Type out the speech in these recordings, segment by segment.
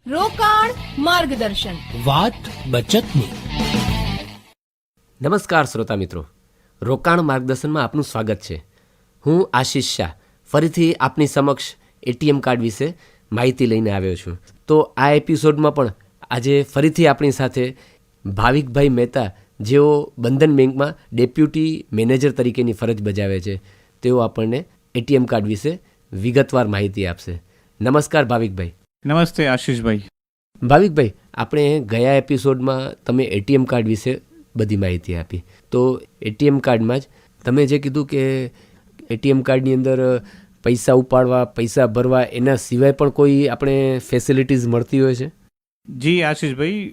રોકાણ માર્ગદર્શન, વાત બચતની. નમસ્કાર શ્રોતા મિત્રો, રોકાણ માર્ગદર્શનમાં આપનું સ્વાગત છે. હું આશિષ શાહ ફરીથી આપની સમક્ષ એટીએમ કાર્ડ વિશે માહિતી લઈને આવ્યો છું. તો આ એપિસોડમાં પણ આજે ફરીથી આપણી સાથે ભાવિકભાઈ મહેતા, જેઓ બંધન બેંકમાં ડેપ્યુટી મેનેજર તરીકેની ફરજ બજાવે છે, તેઓ આપણને એટીએમ કાર્ડ વિશે વિગતવાર માહિતી આપશે. નમસ્કાર ભાવિકભાઈ. નમસ્તે આશીષભાઈ. ભાવિકભાઈ, આપણે ગયા એપિસોડમાં તમે એટીએમ કાર્ડ વિશે બધી માહિતી આપી. તો એટીએમ કાર્ડમાં જ તમે જે કીધું કે એટીએમ કાર્ડની અંદર પૈસા ઉપાડવા, પૈસા ભરવા, એના સિવાય પણ કોઈ આપણે ફેસિલિટીઝ મળતી હોય છે? જી આશીષભાઈ,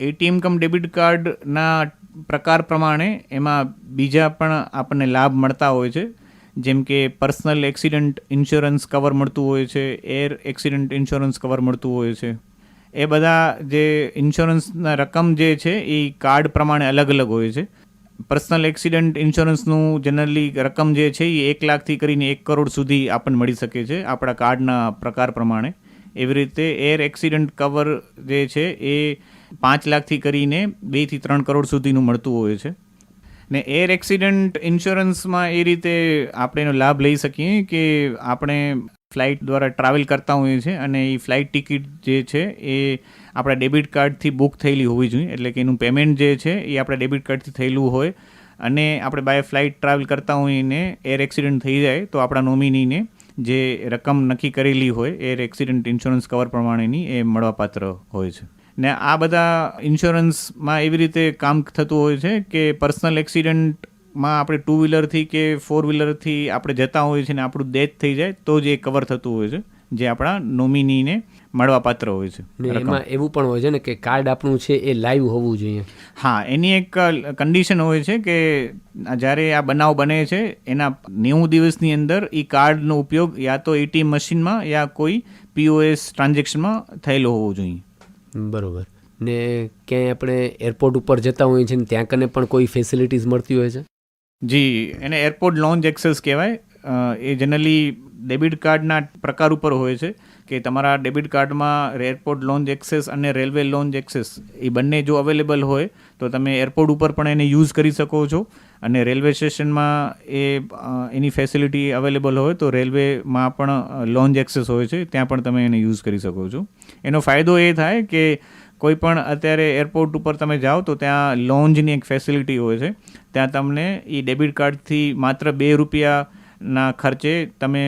એટીએમ કમ ડેબિટ કાર્ડના પ્રકાર પ્રમાણે એમાં બીજા પણ આપણને લાભ મળતા હોય છે. જેમ કે પર્સનલ એક્સિડન્ટ ઇન્સ્યોરન્સ કવર મળતું હોય છે, એર એક્સિડન્ટ ઇન્સ્યોરન્સ કવર મળતું હોય છે. એ બધા જે ઇન્સ્યોરન્સના રકમ જે છે એ કાર્ડ પ્રમાણે અલગ અલગ હોય છે. પર્સનલ એક્સિડન્ટ ઇન્સ્યોરન્સનું જનરલી રકમ જે છે એ 1 લાખથી કરીને 1 કરોડ સુધી આપણને મળી શકે છે આપણા કાર્ડના પ્રકાર પ્રમાણે. એવી રીતે એર એક્સિડન્ટ કવર જે છે એ 5 લાખથી કરીને 2 થી 3 કરોડ સુધીનું મળતું હોય છે. ને એર એક્સિડન્ટ ઇન્સ્યોરન્સમાં એ રીતે આપણે એનો લાભ લઈ શકીએ કે આપણે ફ્લાઇટ દ્વારા ટ્રાવેલ કરતા હોઈએ છીએ અને એ ફ્લાઇટ ટિકિટ જે છે એ આપણા ડેબિટ કાર્ડથી બુક થયેલી હોવી જોઈએ. એટલે કે એનું પેમેન્ટ જે છે એ આપણા ડેબિટ કાર્ડથી થયેલું હોય અને આપણે બાય ફ્લાઇટ ટ્રાવેલ કરતા હોઈને એર એક્સિડન્ટ થઈ જાય તો આપણા નોમિનીને જે રકમ નક્કી કરેલી હોય એર એક્સિડન્ટ ઇન્સ્યોરન્સ કવર પ્રમાણેની એ મળવાપાત્ર હોય છે. ને આ બધા ઇન્સ્યોરન્સમાં એવી રીતે કામ થતું હોય છે કે પર્સનલ એક્સિડન્ટમાં આપણે 2 વ્હીલરથી કે 4 વ્હીલરથી આપણે જતા હોઈએ છીએ ને આપણું ડેથ થઈ જાય તો જ એ કવર થતું હોય છે, જે આપણા નોમિનીને મળવાપાત્ર હોય છે. એમાં એવું પણ હોય છે ને કે કાર્ડ આપણું છે એ લાઈવ હોવું જોઈએ. હા, એની એક કન્ડિશન હોય છે કે જ્યારે આ બનાવ બને છે એના 90 દિવસની અંદર એ કાર્ડનો ઉપયોગ યા તો એટીએમ મશીનમાં યા કોઈ POS ટ્રાન્ઝેક્શનમાં થયેલો હોવો જોઈએ. બરોબર. ને ક્યાંય આપણે એરપોર્ટ ઉપર જતા હોઈએ છીએ ને ત્યાં કને પણ કોઈ ફેસિલિટીઝ મળતી હોય છે? જી, એને એરપોર્ટ લોન્જ એક્સેસ કહેવાય. એ જનરલી ડેબિટ કાર્ડના પ્રકાર ઉપર હોય છે કે તમારા ડેબિટ કાર્ડમાં એરપોર્ટ લોન્જ એક્સેસ અને રેલવે લોન્જ એક્સેસ એ બંને જો અવેલેબલ હોય તો તમે એરપોર્ટ ઉપર પણ એને યુઝ કરી શકો છો અને રેલવે સ્ટેશનમાં એની ફેસિલિટી અવેલેબલ હોય તો રેલવેમાં પણ લોન્જ એક્સેસ હોય છે, ત્યાં પણ તમે એને યુઝ કરી શકો છો. એનો ફાયદો એ થાય કે કોઈ પણ અત્યારે એરપોર્ટ ઉપર તમે જાઓ તો ત્યાં લોન્જની એક ફેસિલિટી હોય છે. ત્યાં તમને એ ડેબિટ કાર્ડથી માત્ર 2 રૂપિયાના ખર્ચે તમે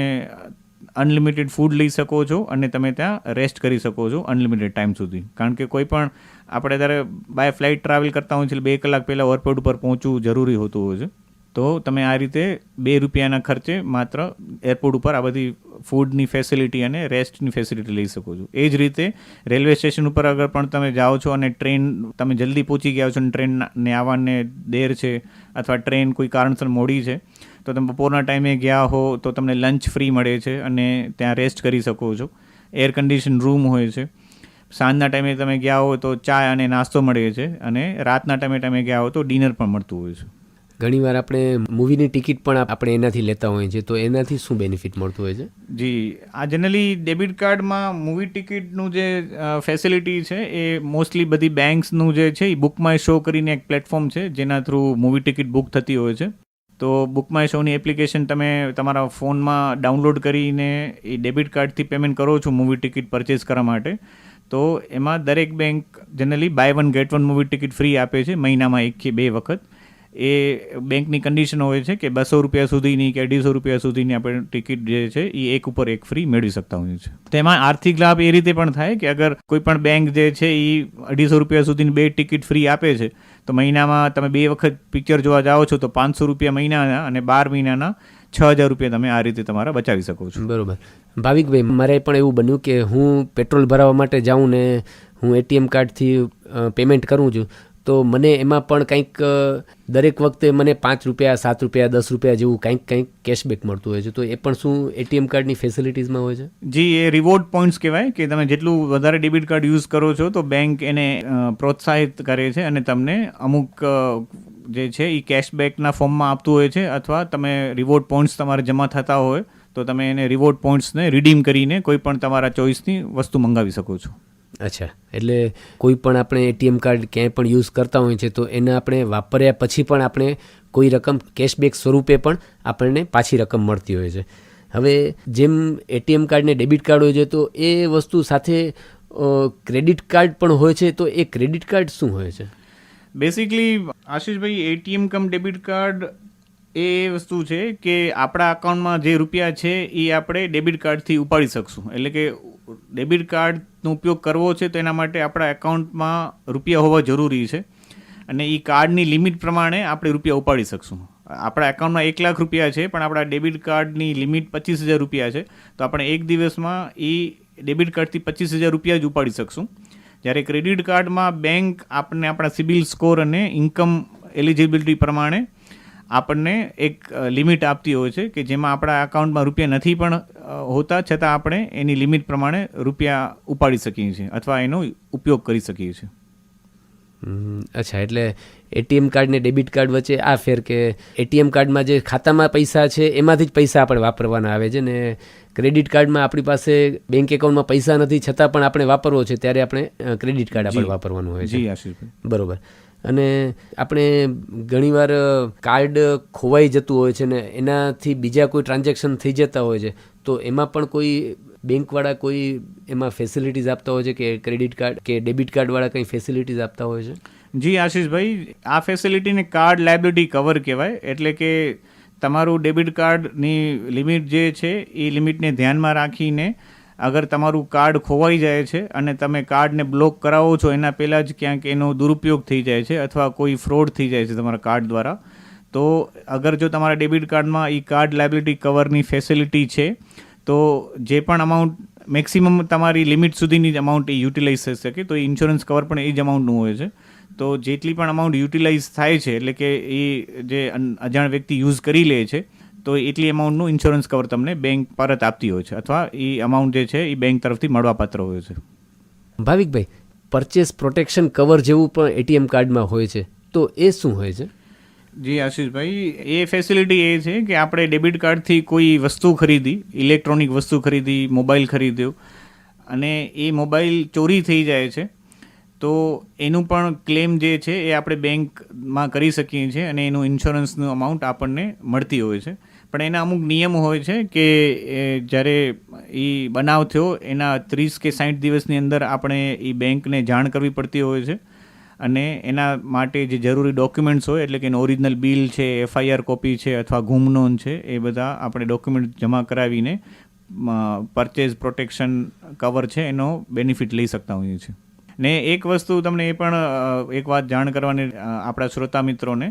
અનલિમિટેડ ફૂડ લઈ શકો છો અને તમે ત્યાં રેસ્ટ કરી શકો છો અનલિમિટેડ ટાઈમ સુધી. કારણ કે કોઈ પણ આપણે ત્યારે બાય ફ્લાઇટ ટ્રાવેલ કરતા હોઈએ છીએ 2 કલાક પહેલાં એરપોર્ટ ઉપર પહોંચવું જરૂરી હોતું હોય છે. તો તમે આ રીતે 2 રૂપિયાના ખર્ચે માત્ર એરપોર્ટ ઉપર આ બધી ફૂડની ફેસિલિટી અને રેસ્ટની ફેસિલિટી લઈ શકો છો. એ જ રીતે રેલવે સ્ટેશન ઉપર અગર પણ તમે જાઓ છો અને ટ્રેન તમે જલ્દી પહોંચી ગયા છો અને ટ્રેનને આવવાને દેર છે અથવા ટ્રેન કોઈ કારણસર મોડી છે તો તમે બપોરના ટાઈમે ગયા હો તો તમને લંચ ફ્રી મળે છે અને ત્યાં રેસ્ટ કરી શકો છો. એર કન્ડિશન રૂમ હોય છે. સાંજના ટાઈમે તમે ગયા હો તો ચા અને નાસ્તો મળે છે અને રાતના ટાઈમે ગયા હો તો ડિનર પણ મળતું હોય છે. ઘણીવાર આપણે મૂવીની ટિકિટ પણ આપણે એનાથી લેતા હોઈએ છીએ, તો એનાથી શું બેનિફિટ મળતું હોય છે? જી, આ જનરલી ડેબિટ કાર્ડમાં મૂવી ટિકિટનું જે ફેસિલિટી છે એ મોસ્ટલી બધી બેંક્સનું જે છે એ બુક માય શો કરીને એક પ્લેટફોર્મ છે જેના થ્રુ મૂવી ટિકિટ બુક થતી હોય છે. તો બુક માય શોની એપ્લિકેશન તમે તમારા ફોનમાં ડાઉનલોડ કરીને એ ડેબિટ કાર્ડથી પેમેન્ટ કરો છો મૂવી ટિકિટ પરચેસ કરવા માટે, તો એમાં દરેક bank generally buy 1 get 1 movie ticket free આપે છે મહિનામાં 1 કે 2 વખત. એ બેંકની કન્ડિશન હોય છે કે 200 રૂપિયા સુધીની કે 250 રૂપિયા સુધીની આપણે ટિકિટ જે છે એ એક ઉપર એક ફ્રી મેળવી શકતા હોઈએ છીએ. તેમાં આર્થિક લાભ એ રીતે પણ થાય કે અગર કોઈ પણ બેંક જે છે એ 250 રૂપિયા સુધીની 2 ટિકિટ ફ્રી આપે છે તો મહિનામાં તમે 2 વખત પિક્ચર જોવા જાઓ છો તો 500 રૂપિયા મહિનાના અને 12 મહિનાના 6000 રૂપિયા તમે આ રીતે તમારા બચાવી શકો છો. બરોબર. ભાવિકભાઈ, મારે પણ એવું બન્યું કે હું પેટ્રોલ ભરાવવા માટે જાઉં ને હું એટીએમ કાર્ડથી પેમેન્ટ કરું છું, તો મને એમાં પણ કંઈક દરેક વખતે મને 5 રૂપિયા, 7 રૂપિયા, 10 રૂપિયા જેવું કંઈક કેશબેક મળતું હોય છે, તો એ પણ શું એટીએમ કાર્ડની ફેસિલિટીઝમાં હોય છે? જી, એ રિવોર્ડ પોઈન્ટ્સ કહેવાય કે તમે જેટલું વધારે ડેબિટ કાર્ડ યુઝ કરો છો તો બેંક એને પ્રોત્સાહિત કરે છે અને તમને અમુક જે છે એ કેશબેકના ફોર્મમાં આપતું હોય છે અથવા તમે રિવોર્ડ પોઈન્ટ્સ તમારે જમા થતા હોય તો તમે એને રિવોર્ડ પોઈન્ટ્સને રિડીમ કરીને કોઈ પણ તમારા ચોઇસની વસ્તુ મંગાવી શકો છો. અચ્છા, એટલે કોઈ પણ આપણે એટીએમ કાર્ડ ક્યાંય પણ યુઝ કરતા હોઈએ છીએ તો એને આપણે વાપર્યા પછી પણ આપણે કોઈ રકમ કેશબેક સ્વરૂપે પણ આપણને પાછી રકમ મળતી હોય છે. હવે જેમ એટીએમ કાર્ડ ને ડેબિટ કાર્ડ હોય છે તો એ વસ્તુ સાથે ક્રેડિટ કાર્ડ પણ હોય છે, તો એ ક્રેડિટ કાર્ડ શું હોય છે? બેસિકલી આશીષભાઈ, એટીએમ કમ ડેબિટ કાર્ડ એ વસ્તુ છે કે આપણા અકાઉન્ટમાં જે રૂપિયા છે એ આપણે ડેબિટ કાર્ડથી ઉપાડી શકશું. એટલે કે ડેબિટ કાર્ડનો ઉપયોગ કરવો છે તો એના માટે આપણા એકાઉન્ટમાં રૂપિયા હોવા જરૂરી છે અને એ કાર્ડની લિમિટ પ્રમાણે આપણે રૂપિયા ઉપાડી શકશું. આપણા એકાઉન્ટમાં 1 લાખ રૂપિયા છે પણ આપણા ડેબિટ કાર્ડની લિમિટ 25,000 રૂપિયા છે, તો આપણે એક દિવસમાં એ ડેબિટ કાર્ડથી 25,000 રૂપિયા જ ઉપાડી શકશું. જ્યારે ક્રેડિટ કાર્ડમાં બેંક આપણને આપણા સિબિલ સ્કોર અને ઇન્કમ એલિજિબિલિટી પ્રમાણે આપણને એક લિમિટ આપતી હોય છે કે જેમાં આપણા એકાઉન્ટમાં રૂપિયા નથી પણ હોતા છતાં આપણે એની લિમિટ પ્રમાણે રૂપિયા ઉપાડી શકીએ છીએ અથવા એનો ઉપયોગ કરી શકીએ છીએ. અચ્છા, એટલે એટીએમ કાર્ડ ને ડેબિટ કાર્ડ વચ્ચે આ ફેર કે એટીએમ કાર્ડમાં જે ખાતામાં પૈસા છે એમાંથી જ પૈસા આપણે વાપરવાના આવે છે ને ક્રેડિટ કાર્ડમાં આપણી પાસે બેંક એકાઉન્ટમાં પૈસા નથી છતાં પણ આપણે વાપરવો છે ત્યારે આપણે ક્રેડિટ કાર્ડ આપણે વાપરવાનું હોય છે. જી આશીષભાઈ, બરોબર. અને આપણે ઘણીવાર કાર્ડ ખોવાઈ જતું હોય છે ને એનાથી બીજા કોઈ ટ્રાન્ઝેક્શન થઈ જતા હોય છે, તો એમાં પણ કોઈ બેંકવાળા કોઈ એમાં ફેસિલિટીઝ આપતા હોય છે કે ક્રેડિટ કાર્ડ કે ડેબિટ કાર્ડવાળા કંઈ ફેસિલિટીઝ આપતા હોય છે? જી આશીષભાઈ, આ ફેસિલિટીને કાર્ડ લાયબિલિટી કવર કહેવાય. એટલે કે તમારું ડેબિટ કાર્ડની લિમિટ જે છે એ લિમિટને ધ્યાનમાં રાખીને અગર તમારું કાર્ડ ખોવાઈ જાય છે અને તમે કાર્ડને બ્લોક કરાવો છો એના પહેલાં જ ક્યાંક એનો દુરુપયોગ થઈ જાય છે અથવા કોઈ ફ્રોડ થઈ જાય છે તમારા કાર્ડ દ્વારા, તો અગર જો તમારા ડેબિટ કાર્ડમાં એ કાર્ડ લાયબિલિટી કવરની ફેસિલિટી છે તો જે પણ અમાઉન્ટ મેક્સિમમ તમારી લિમિટ સુધીની જ અમાઉન્ટ એ યુટિલાઇઝ થઈ શકે, તો એ ઇન્સ્યોરન્સ કવર પણ એ જ અમાઉન્ટનું હોય છે. તો જેટલી પણ અમાઉન્ટ યુટિલાઇઝ થાય છે એટલે કે એ જે અજાણ વ્યક્તિ યુઝ કરી લે છે તો એટલી અમાઉન્ટનું ઇન્સ્યોરન્સ કવર તમને બેંક પરત આપતી હોય છે અથવા એ અમાઉન્ટ જે છે એ બેંક તરફથી મળવાપાત્ર હોય છે. ભાવિકભાઈ, પરચેસ પ્રોટેક્શન કવર જેવું પણ એટીએમ કાર્ડમાં હોય છે, તો એ શું હોય છે? જી આશીષભાઈ, એ ફેસિલિટી એ છે કે આપણે ડેબિટ કાર્ડથી કોઈ વસ્તુ ખરીદી, ઇલેક્ટ્રોનિક વસ્તુ ખરીદી, મોબાઈલ ખરીદ્યો અને એ મોબાઈલ ચોરી થઈ જાય છે તો એનું પણ ક્લેમ જે છે એ આપણે બેંકમાં કરી શકીએ છીએ અને એનું ઇન્સ્યોરન્સનું અમાઉન્ટ આપણને મળતી હોય છે. પણ એના અમુક નિયમો હોય છે કે જ્યારે એ બનાવ થયો એના 30 કે 60 દિવસની અંદર આપણે એ બેંકને જાણ કરવી પડતી હોય છે અને એના માટે જે જરૂરી ડોક્યુમેન્ટ્સ હોય એટલે કે એનું ઓરિજિનલ બિલ છે, FIR કોપી છે અથવા ગુમ નોંધ છે, એ બધા આપણે ડોક્યુમેન્ટ જમા કરાવીને પરચેઝ પ્રોટેક્શન કવર છે એનો બેનિફિટ લઈ શકતા હોઈએ છીએ. ને એક વસ્તુ તમને એ પણ એક વાત જાણ કરવાની આપણા શ્રોતા મિત્રોને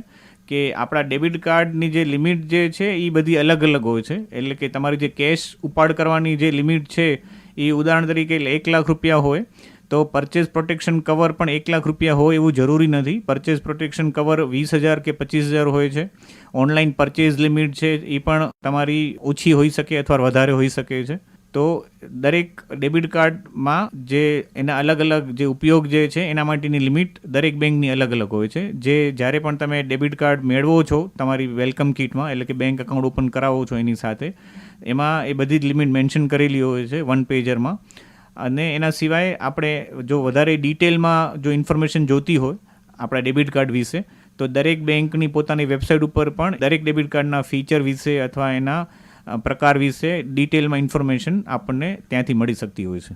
કે આપણા ડેબિટ કાર્ડની જે લિમિટ જે છે એ બધી અલગ અલગ હોય છે. એટલે કે તમારી જે કેશ ઉપાડ કરવાની જે લિમિટ છે એ ઉદાહરણ તરીકે 1 લાખ રૂપિયા હોય તો પરચેઝ પ્રોટેક્શન કવર પણ 1 લાખ રૂપિયા હોય એવું જરૂરી નથી. પરચેઝ પ્રોટેક્શન કવર 20,000 કે 25,000 હોય છે. ઓનલાઈન પરચેઝ લિમિટ છે એ પણ તમારી ઓછી હોઈ શકે અથવા વધારે હોઈ શકે છે. તો દરેક ડેબિટ કાર્ડમાં જે એના અલગ અલગ જે ઉપયોગ જે છે એના માટેની લિમિટ દરેક બેંકની અલગ અલગ હોય છે. જે જ્યારે પણ તમે ડેબિટ કાર્ડ મેળવો છો તમારી વેલકમ કિટમાં એટલે કે બેંક એકાઉન્ટ ઓપન કરાવો છો એની સાથે એમાં એ બધી જ લિમિટ મેન્શન કરેલી હોય છે 1 પેજરમાં. અને એના સિવાય આપણે જો વધારે ડિટેલમાં જો ઇન્ફોર્મેશન જોતી હોય આપણા ડેબિટ કાર્ડ વિશે તો દરેક બેંકની પોતાની વેબસાઇટ ઉપર પણ દરેક ડેબિટ કાર્ડના ફીચર વિશે અથવા એના પ્રકાર વિશે ડિટેલમાં ઇન્ફોર્મેશન આપણને ત્યાંથી મળી શકતી હોય છે.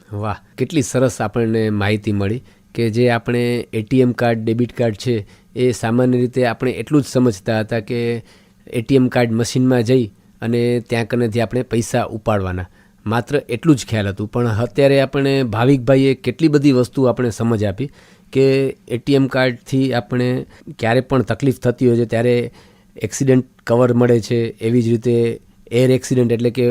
વાહ, કેટલી સરસ આપણને માહિતી મળી કે જે આપણે એટીએમ કાર્ડ ડેબિટ કાર્ડ છે એ સામાન્ય રીતે આપણે એટલું જ સમજતા હતા કે એટીએમ કાર્ડ મશીનમાં જઈ અને ત્યાં કનેથી આપણે પૈસા ઉપાડવાના, માત્ર એટલું જ ખ્યાલ હતું. પણ અત્યારે આપણે ભાવિકભાઈએ કેટલી બધી વસ્તુ આપણે સમજ આપી કે એટીએમ કાર્ડથી આપણે ક્યારે પણ તકલીફ થતી હોય છે ત્યારે એક્સિડન્ટ કવર મળે છે, એવી જ રીતે એર એક્સિડન્ટ એટલે કે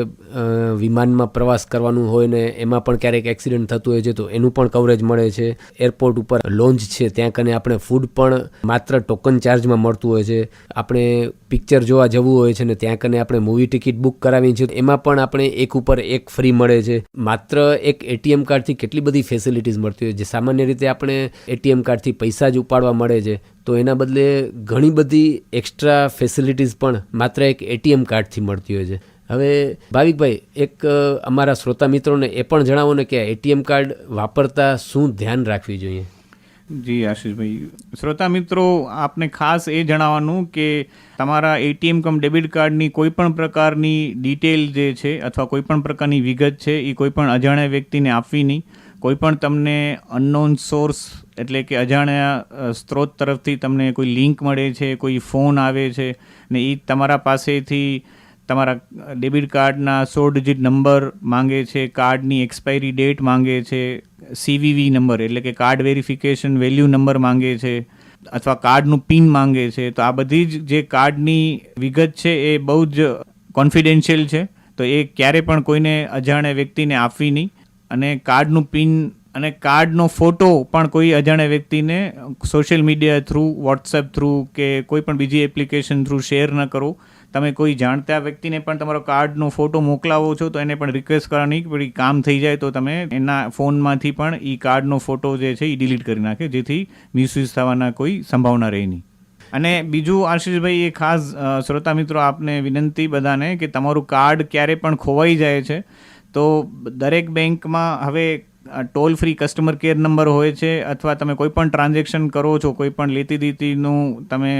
વિમાનમાં પ્રવાસ કરવાનું હોય ને એમાં પણ ક્યારેક એક્સિડન્ટ થતું હોય છે તો એનું પણ કવરેજ મળે છે. એરપોર્ટ ઉપર લોન્જ છે ત્યાં કને આપણે ફૂડ પણ માત્ર ટોકન ચાર્જમાં મળતું હોય છે. આપણે પિક્ચર જોવા જવું હોય છે ને ત્યાં કને આપણે મૂવી ટિકિટ બુક કરાવી છે એમાં પણ આપણે એક ઉપર એક ફ્રી મળે છે. માત્ર એક એટીએમ કાર્ડથી કેટલી બધી ફેસિલિટીઝ મળતી હોય છે. સામાન્ય રીતે આપણે એટીએમ કાર્ડથી પૈસા જ ઉપાડવા મળે છે તો એના બદલે ઘણી બધી એક્સ્ટ્રા ફેસિલિટીઝ પણ માત્ર એક એટીએમ કાર્ડથી મળતી હોય છે. હવે ભાવિકભાઈ, એક અમારા શ્રોતા મિત્રોને એ પણ જણાવો ને કે એટીએમ કાર્ડ વાપરતા શું ધ્યાન રાખવી જોઈએ. જી આશીષભાઈ, શ્રોતા મિત્રો, આપને ખાસ એ જણાવવાનું કે તમારા એટીએમ કમ ડેબિટ કાર્ડની કોઈ પણ પ્રકારની ડિટેલ જે છે અથવા કોઈ પણ પ્રકારની વિગત છે એ કોઈ પણ અજાણ્યા વ્યક્તિને આપવી નહીં. કોઈ પણ તમને અનનોન સોર્સ એટલે કે અજાણ્યા સ્ત્રોત તરફથી તમને કોઈ લિંક મળે છે, કોઈ ફોન આવે છે ને એ તમારા પાસેથી તમારા ડેબિટ કાર્ડના 16 ડિજિટ નંબર માંગે છે, કાર્ડની એક્સપાયરી ડેટ માંગે છે, CVV નંબર એટલે કે કાર્ડ વેરિફિકેશન વેલ્યુ નંબર માંગે છે અથવા કાર્ડનું પિન માંગે છે. તો આ બધી જ જે કાર્ડની વિગત છે એ બહુ જ કોન્ફિડેન્શિયલ છે, તો એ ક્યારે પણ કોઈને અજાણ્યા વ્યક્તિને આપવી નહીં. અને કાર્ડનું પિન અને કાર્ડનો ફોટો પણ કોઈ અજાણ્યા વ્યક્તિને social media through, WhatsApp through કે કોઈ પણ બીજી એપ્લિકેશન થ્રુ શેર ન કરો. તમે કોઈ જાણતા વ્યક્તિને પણ તમારો કાર્ડનો ફોટો મોકલાવો છો તો એને પણ રિક્વેસ્ટ કરવાની કે ભાઈ કામ થઈ જાય તો તમે એના ફોનમાંથી પણ એ કાર્ડનો ફોટો જે છે એ ડિલીટ કરી નાખે, જેથી મિસયુઝ થવાના કોઈ સંભાવના રહે નહીં. અને બીજું આશીષભાઈ, એ ખાસ શ્રોતા મિત્રો આપને વિનંતી બધાને કે તમારું કાર્ડ ક્યારે પણ ખોવાઈ જાય છે તો દરેક બેંકમાં હવે toll free customer care number હોય છે, અથવા તમે કોઈ પણ ટ્રાન્ઝેક્શન કરો છો, કોઈ પણ લેતી દીતીનું તમે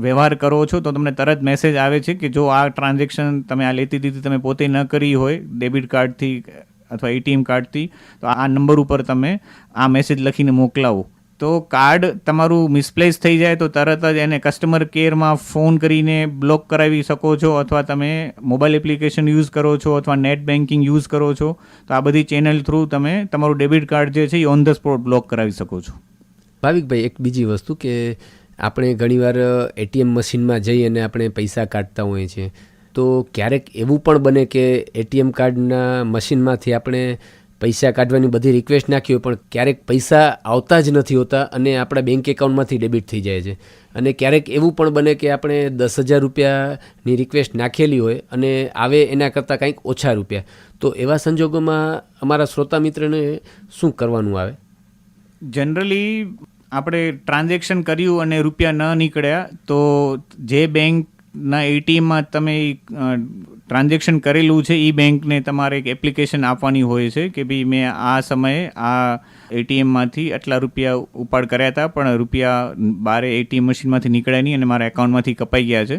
વ્યવહાર કરો છો તો તમને તરત મેસેજ આવે છે કે જો આ ટ્રાન્ઝેક્શન તમે આ લેતી દીતી તમે પોતે ન કરી હોય ડેબિટ કાર્ડથી અથવા એટીએમ કાર્ડથી, તો આ નંબર ઉપર તમે આ મેસેજ લખીને મોકલાવો. તો કાર્ડ તમારું મિસપ્લેસ થઈ જાય તો તરત જ એને કસ્ટમર કેરમાં ફોન કરીને બ્લોક કરાવી શકો છો, અથવા તમે મોબાઈલ એપ્લિકેશન યુઝ કરો છો અથવા નેટ બેન્કિંગ યુઝ કરો છો તો આ બધી ચેનલ થ્રુ તમે તમારું ડેબિટ કાર્ડ જે છે એ ઓન ધ સ્પોટ બ્લોક કરાવી શકો છો. ભાવિકભાઈ, એક બીજી વસ્તુ કે આપણે ઘણીવાર એટીએમ મશીનમાં જઈ અને આપણે પૈસા કાઢતા હોઈએ છીએ, તો ક્યારેક એવું પણ બને કે એટીએમ કાર્ડના મશીનમાંથી આપણે પૈસા કાઢવાની બધી રિક્વેસ્ટ નાખી હોય પણ ક્યારેક પૈસા આવતા જ નથી હોતા અને આપણા બેંક એકાઉન્ટમાંથી ડેબિટ થઈ જાય છે. અને ક્યારેક એવું પણ બને કે આપણે 10,000 રૂપિયાની રિક્વેસ્ટ નાખેલી હોય અને આવે એના કરતાં કંઈક ઓછા રૂપિયા, તો એવા સંજોગોમાં અમારા શ્રોતા મિત્રને શું કરવાનું આવે? જનરલી આપણે ટ્રાન્ઝેક્શન કર્યું અને રૂપિયા ન નીકળ્યા તો જે બેંકના એટીએમમાં તમે ટ્રાન્ઝેક્શન કરેલું છે એ બેંકને તમારે એક એપ્લિકેશન આપવાની હોય છે કે ભાઈ મેં આ સમયે આ એટીએમમાંથી આટલા રૂપિયા ઉપાડ કર્યા હતા પણ રૂપિયા બારે એટીએમ મશીનમાંથી નીકળ્યા નહીં અને મારા એકાઉન્ટમાંથી કપાઈ ગયા છે.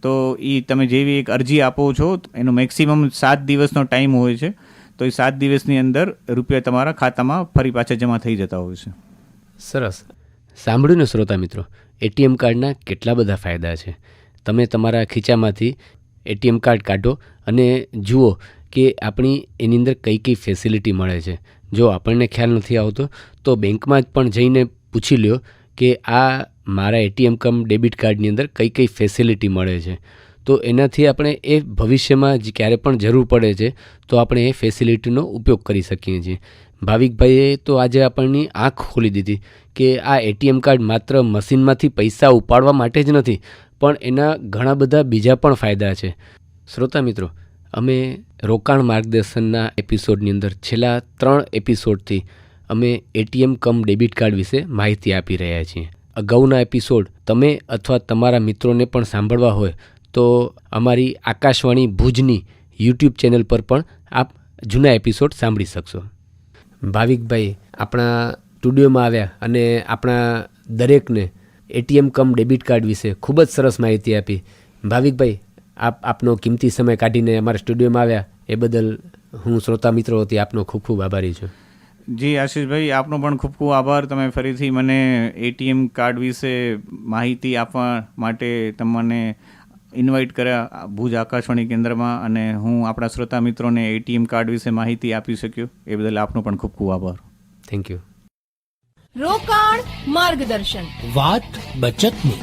તો એ તમે જેવી એક અરજી આપો છો એનો મેક્સિમમ 7 દિવસનો ટાઈમ હોય છે, તો એ 7 દિવસની અંદર રૂપિયા તમારા ખાતામાં ફરી પાછા જમા થઈ જતા હોય છે. સરસ. સાંભળ્યું ને શ્રોતા મિત્રો, એટીએમ કાર્ડના કેટલા બધા ફાયદા છે. તમે તમારા ખીચામાંથી એટીએમ કાર્ડ કાઢો અને જુઓ કે આપણી એની અંદર કઈ કઈ ફેસિલિટી મળે છે. જો આપણને ખ્યાલ નથી આવતો તો બેંકમાં જ પણ જઈને પૂછી લ્યો કે આ મારા એટીએમ કમ ડેબિટ કાર્ડની અંદર કઈ કઈ ફેસિલિટી મળે છે. તો એનાથી આપણે એ ભવિષ્યમાં ક્યારે પણ જરૂર પડે છે તો આપણે એ ફેસિલિટીનો ઉપયોગ કરી શકીએ છીએ. ભાવિકભાઈએ તો આજે આપણની આંખ ખોલી દીધી કે આ એટીએમ કાર્ડ માત્ર મશીનમાંથી પૈસા ઉપાડવા માટે જ નથી પણ એના ઘણા બધા બીજા પણ ફાયદા છે. શ્રોતા મિત્રો, અમે રોકાણ માર્ગદર્શનના એપિસોડની અંદર છેલ્લા 3 એપિસોડથી અમે એટીએમ કમ ડેબિટ કાર્ડ વિશે માહિતી આપી રહ્યા છીએ. અગાઉના એપિસોડ તમે અથવા તમારા મિત્રોને પણ સાંભળવા હોય તો અમારી આકાશવાણી ભુજની યુટ્યુબ ચેનલ પર પણ આપ જૂના એપિસોડ સાંભળી શકશો. ભાવિકભાઈ આપણા સ્ટુડિયોમાં આવ્યા અને આપણા દરેકને એટીએમ કમ ડેબિટ કાર્ડ વિશે ખૂબ જ સરસ માહિતી આપી. ભાવિકભાઈ, આપનો કિંમતી સમય કાઢીને અમારા સ્ટુડિયોમાં આવ્યા એ બદલ હું શ્રોતા મિત્રો વતી આપનો ખૂબ ખૂબ આભારી છું. જી આશીષભાઈ, આપનો પણ ખૂબ ખૂબ આભાર. તમે ફરીથી મને એટીએમ કાર્ડ વિશે માહિતી આપવા માટે તમને ઇન્વાઇટ કર્યા ભુજ આકાશવાણી કેન્દ્રમાં, અને હું આપણા શ્રોતા મિત્રોને એટીએમ કાર્ડ વિશે માહિતી આપી શક્યો એ બદલ આપનો પણ ખૂબ ખૂબ આભાર. Thank you. રોકાણ માર્ગદર્શન, વાત બચતની.